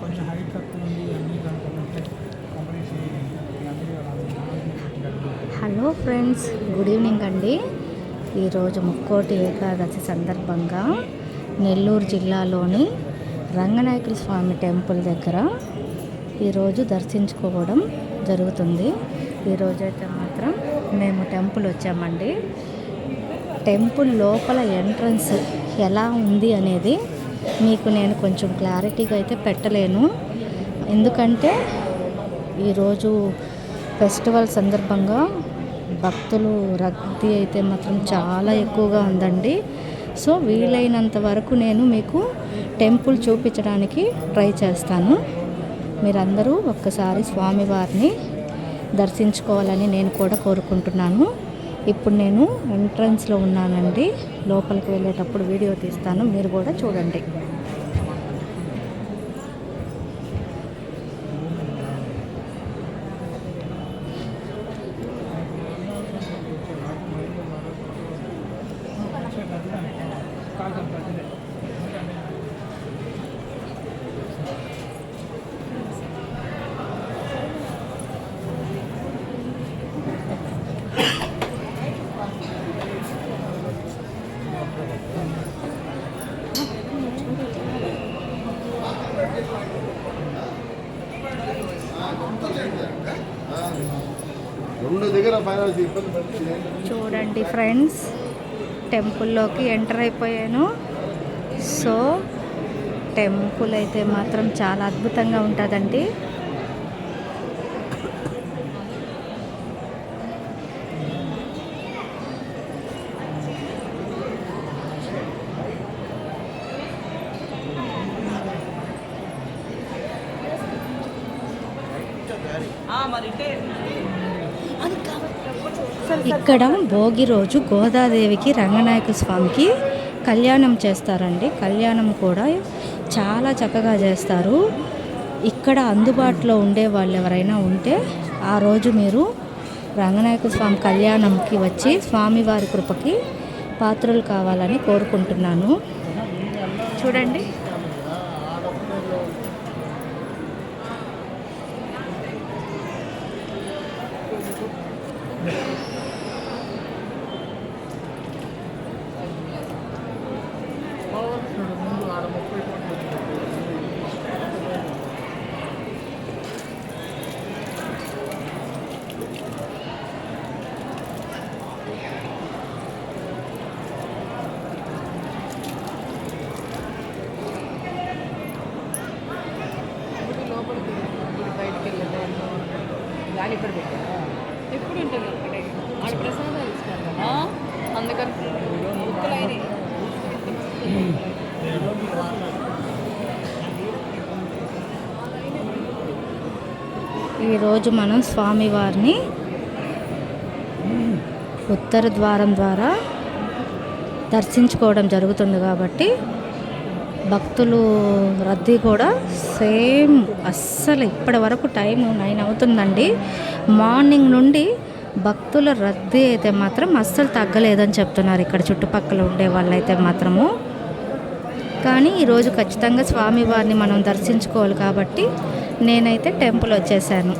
కొంచెం హైట్ తక్కువ ఉంది అన్నీ కనుక్కుంటే హలో ఫ్రెండ్స్, గుడ్ ఈవినింగ్ అండి. ఈరోజు ముక్కోటి ఏకాదశి సందర్భంగా నెల్లూరు జిల్లాలోని రంగనాయకుల స్వామి టెంపుల్ దగ్గర ఈరోజు దర్శించుకోవడం జరుగుతుంది. ఈరోజైతే మాత్రం మేము టెంపుల్ వచ్చామండి. టెంపుల్ లోపల ఎంట్రన్స్ ఎలా ఉంది అనేది మీకు నేను కొంచెం క్లారిటీగా అయితే పెట్టలేను. ఎందుకంటే ఈరోజు ఫెస్టివల్ సందర్భంగా భక్తులు రద్దీ అయితే మాత్రం చాలా ఎక్కువగా ఉందండి. సో వీలైనంత వరకు నేను మీకు టెంపుల్ చూపించడానికి ట్రై చేస్తాను. మీరందరూ ఒక్కసారి స్వామివారిని దర్శించుకోవాలని నేను కూడా కోరుకుంటున్నాను. ఇప్పుడు నేను ఎంట్రన్స్లో ఉన్నానండి. లోపలికి వెళ్ళేటప్పుడు వీడియో తీస్తాను, మీరు కూడా చూడండి. చూడండి ఫ్రెండ్స్, టెంపుల్లోకి ఎంటర్ అయిపోయాను. సో టెంపుల్ అయితే మాత్రం చాలా అద్భుతంగా ఉంటుందండి. ఇక్కడ భోగి రోజు గోదాదేవికి రంగనాయక స్వామికి కళ్యాణం చేస్తారండి. కళ్యాణం కూడా చాలా చక్కగా చేస్తారు. ఇక్కడ అందుబాటులో ఉండే వాళ్ళు ఎవరైనా ఉంటే ఆ రోజు మీరు రంగనాయక స్వామి కళ్యాణంకి వచ్చి స్వామివారి కృపకి పాత్రలు కావాలని కోరుకుంటున్నాను. చూడండి, ఇక్కడ పెట్టారా? ఎప్పుడు ఉంటుంది అక్కడే, ఆడ ప్రసాదాలు ఇస్తారు కదా, అందుకని ముక్కలైనవి. ఈరోజు మనం స్వామివారిని ఉత్తర ద్వారం ద్వారా దర్శించుకోవడం జరుగుతుంది కాబట్టి భక్తులు రద్దీ కూడా సేమ్ అస్సలు ఇప్పటి వరకు టైం 9 అవుతుందండి. మార్నింగ్ నుండి భక్తుల రద్దీ అయితే మాత్రం అస్సలు తగ్గలేదని చెప్తున్నారు ఇక్కడ చుట్టుపక్కల ఉండే వాళ్ళైతే మాత్రము. కానీ ఈరోజు ఖచ్చితంగా స్వామివారిని మనం దర్శించుకోవాలి కాబట్టి నేనైతే టెంపుల్ వచ్చేసాను.